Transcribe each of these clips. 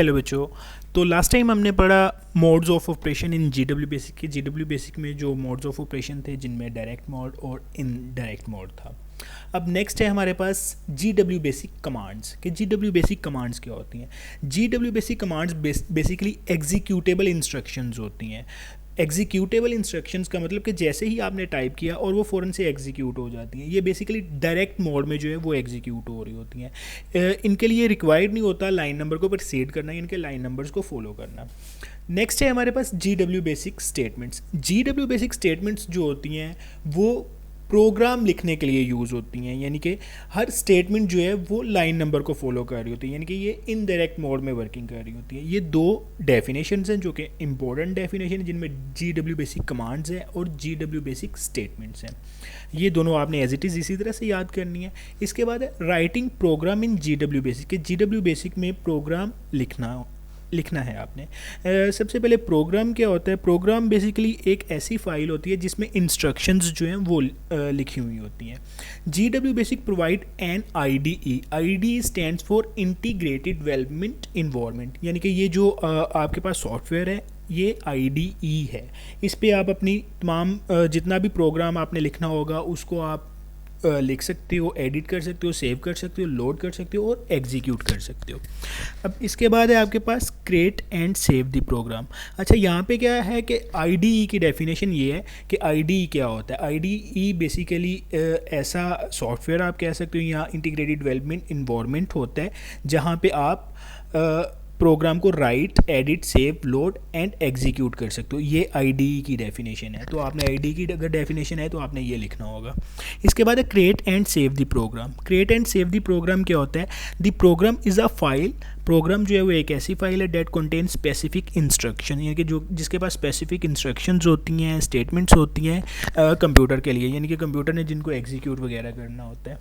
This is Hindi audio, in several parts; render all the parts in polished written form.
हेलो बच्चों। तो लास्ट टाइम हमने पढ़ा modes of operation in GW basic के। जीडब्ल्यू बेसिक में जो मोड्स ऑफ ऑपरेशन थे जिनमें डायरेक्ट मोड और इनडायरेक्ट मोड था। अब नेक्स्ट है हमारे पास जीडब्ल्यू बेसिक कमांड्स कि जीडब्ल्यू बेसिक कमांड्स क्या होती हैं। GW basic commands basically executable instructions होती हैं। एग्जीक्यूटेबल इंस्ट्रक्शंस का मतलब कि जैसे ही आपने टाइप किया और वो फ़ौरन से एग्जीक्यूट हो जाती हैं। ये बेसिकली डायरेक्ट मोड में जो है वो एग्जीक्यूट हो रही होती हैं। इनके लिए रिक्वायर्ड नहीं होता लाइन नंबर को प्रोसीड करना, इनके लाइन नंबर्स को फॉलो करना। नेक्स्ट है हमारे पास GW basic statements. GW basic statements जो होती हैं वो प्रोग्राम लिखने के लिए यूज़ होती हैं, यानी कि हर स्टेटमेंट जो है वो लाइन नंबर को फॉलो कर रही होती है, यानी कि ये इनडायरेक्ट मोड में वर्किंग कर रही होती है। ये दो डेफिनेशंस हैं जो कि इंपॉर्टेंट डेफिनेशन है जिनमें जीडब्ल्यू बेसिक कमांड्स हैं और जीडब्ल्यू बेसिक स्टेटमेंट्स हैं। ये दोनों आपने एज इट इज़ इसी तरह से याद करनी है। इसके बाद है राइटिंग प्रोग्राम इन जीडब्ल्यू बेसिक के जीडब्ल्यू बेसिक में प्रोग्राम लिखना है आपने। सबसे पहले प्रोग्राम क्या होता है। प्रोग्राम बेसिकली एक ऐसी फाइल होती है जिसमें इंस्ट्रक्शंस जो हैं वो लिखी हुई होती हैं। GW basic provide an IDE. IDE stands for integrated development environment, यानी कि ये जो आपके पास सॉफ्टवेयर है ये आईडीई है। इस पे आप अपनी तमाम जितना भी प्रोग्राम आपने लिखना होगा उसको आप लिख सकते हो, एडिट कर सकते हो, सेव कर सकते हो, लोड कर सकते हो और एग्जीक्यूट कर सकते हो। अब इसके बाद है आपके पास create and save the program. अच्छा, यहाँ पे क्या है कि आईडीई की डेफिनेशन ये है कि आईडीई क्या होता है। आईडीई बेसिकली ऐसा सॉफ्टवेयर आप कह सकते हो या इंटीग्रेटेड डेवलपमेंट इन्वायरमेंट होता है जहाँ पे आप प्रोग्राम को right, edit, save, load and execute कर सकते हो। ये आईडीई की डेफिनेशन है। तो आपने आईडीई की अगर डेफिनेशन है तो आपने ये लिखना होगा। इसके बाद है create and save the program. Create and save the program क्या होता है। The program is a file. Program जो है वो एक ऐसी फाइल है डेट कंटेन स्पेसिफिक इंस्ट्रक्शन, यानी कि जो जिसके पास स्पेसिफिक इंस्ट्रक्शंस होती हैं, स्टेटमेंट्स होती हैं कंप्यूटर के लिए, यानी कि कंप्यूटर ने जिनको एग्जीक्यूट वगैरह करना होता है।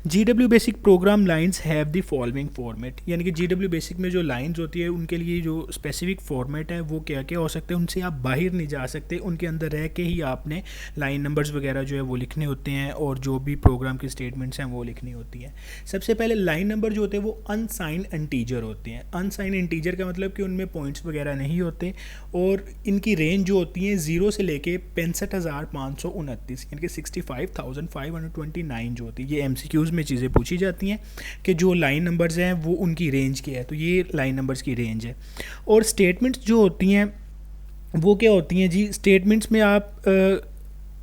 GW basic programme lines have the following format, यानी कि जीडब्ल्यू बेसिक में जो लाइंस होती है उनके लिए जो स्पेसिफिक फॉर्मेट है वो क्या क्या हो सकते हैं। उनसे आप बाहर नहीं जा सकते, उनके अंदर रह के ही आपने लाइन नंबर्स वगैरह जो है वो लिखने होते हैं और जो भी प्रोग्राम की स्टेटमेंट्स हैं वो लिखनी होती हैं। सबसे पहले लाइन नंबर जो होते हैं वो अनसाइंड इंटीजर होते हैं। अनसाइंड इंटीजर का मतलब कि उनमें पॉइंट्स वगैरह नहीं होते और इनकी रेंज जो होती है 0 से लेके 65,529 यानी कि 65,529 जो होती है। ये एमसीक्यूज़ में चीज़ें पूछी जाती हैं कि जो लाइन नंबर्स हैं वो उनकी रेंज क्या है, तो ये लाइन नंबर्स की रेंज है। और स्टेटमेंट्स जो होती हैं वो क्या होती हैं जी। स्टेटमेंट्स में आप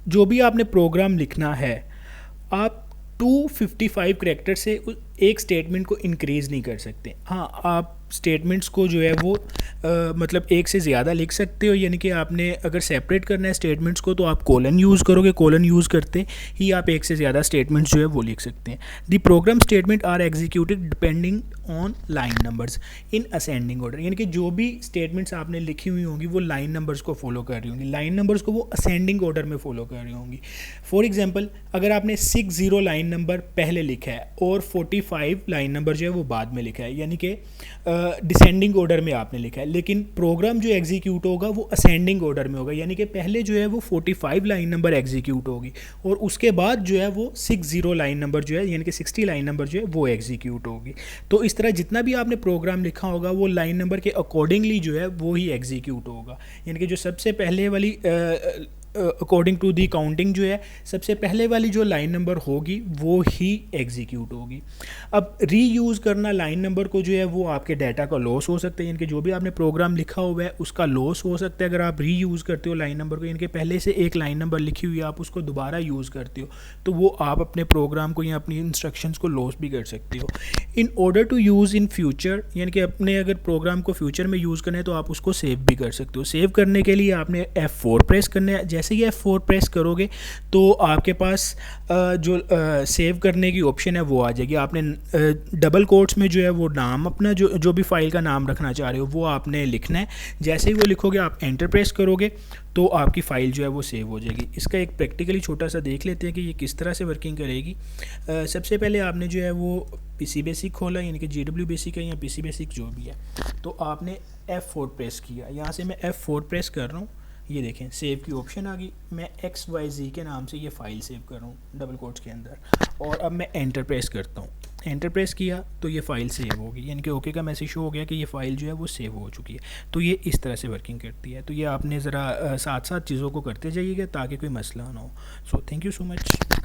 जो भी आपने प्रोग्राम लिखना है आप 255 करैक्टर से एक स्टेटमेंट को इंक्रीज़ नहीं कर सकते। हाँ, आप स्टेटमेंट्स को जो है वो मतलब एक से ज़्यादा लिख सकते हो, यानी कि आपने अगर सेपरेट करना है स्टेटमेंट्स को तो आप कोलन यूज़ करोगे। कोलन यूज़ करते ही आप एक से ज़्यादा स्टेटमेंट्स जो है वो लिख सकते हैं। The program statement are executed depending on line numbers in ascending order, यानी कि जो भी स्टेटमेंट्स आपने लिखी हुई होंगी वो लाइन नंबर्स को फॉलो कर रही होंगी। लाइन नंबर्स को वो असेंडिंग ऑर्डर में फॉलो कर रही होंगी। फॉर एग्जाम्पल, अगर आपने 60 लाइन नंबर पहले लिखा है और 45 लाइन नंबर जो है वो बाद में लिखा है, यानी कि डिसेंडिंग ऑर्डर में आपने लिखा है, लेकिन प्रोग्राम जो एग्जीक्यूट होगा वो असेंडिंग ऑर्डर में होगा, यानी कि पहले जो है वो 45 लाइन नंबर एग्जीक्यूट होगी और उसके बाद जो है वो 60 लाइन नंबर जो है यानी कि 60 लाइन नंबर जो है वो एग्जीक्यूट होगी। तो इस तरह जितना भी आपने प्रोग्राम लिखा होगा वो लाइन नंबर के अकॉर्डिंगली जो है वो ही एग्जीक्यूट होगा, यानी कि जो सबसे पहले वाली अकॉर्डिंग टू दी काउंटिंग जो है सबसे पहले वाली जो लाइन नंबर होगी वो ही एग्जीक्यूट होगी। अब रीयूज़ करना लाइन नंबर को जो है वो आपके डाटा का लॉस हो सकता है, यानी कि जो भी आपने प्रोग्राम लिखा हुआ है उसका लॉस हो सकता है अगर आप रीयूज़ करते हो लाइन नंबर को, यानी कि पहले से एक लाइन नंबर लिखी हुई है आप उसको दोबारा यूज़ करते हो तो वो आप अपने प्रोग्राम को या अपनी इंस्ट्रक्शंस को लॉस भी कर सकते हो। In order to use in future, यानी कि अपने अगर प्रोग्राम को फ्यूचर में यूज़ करना है तो आप उसको सेव भी कर सकते हो। सेव करने के लिए आपने F4 प्रेस करना है। जैसे ही F4 प्रेस करोगे तो आपके पास जो सेव करने की ऑप्शन है वो आ जाएगी। आपने डबल कोट्स में जो है वो नाम अपना जो भी फाइल का नाम रखना चाह रहे हो वो आपने लिखना है। जैसे ही वो लिखोगे आप एंटर प्रेस करोगे तो आपकी फ़ाइल जो है वो सेव हो जाएगी। इसका एक प्रैक्टिकली छोटा सा देख लेते हैं कि ये किस तरह से वर्किंग करेगी। सबसे पहले आपने जो है वो पीसी बेसिक खोला, यानी कि जीडब्ल्यू बेसिक है या पीसी बेसिक जो भी है, तो आपने F4 प्रेस किया। यहाँ से मैं F4 प्रेस कर रहा हूँ, ये देखें सेव की ऑप्शन आ गई। मैं XYZ के नाम से ये फ़ाइल सेव कर रहा हूँ डबल कोट्स के अंदर और अब मैं एंटर प्रेस करता हूँ। एंटर प्रेस किया तो ये फ़ाइल सेव होगी, यानी कि ओके का मैसेज शो हो गया कि ये फ़ाइल जो है वो सेव हो चुकी है। तो ये इस तरह से वर्किंग करती है। तो ये आपने ज़रा साथ साथ चीज़ों को करते जाइएगा ताकि कोई मसला ना हो। So thank you so much.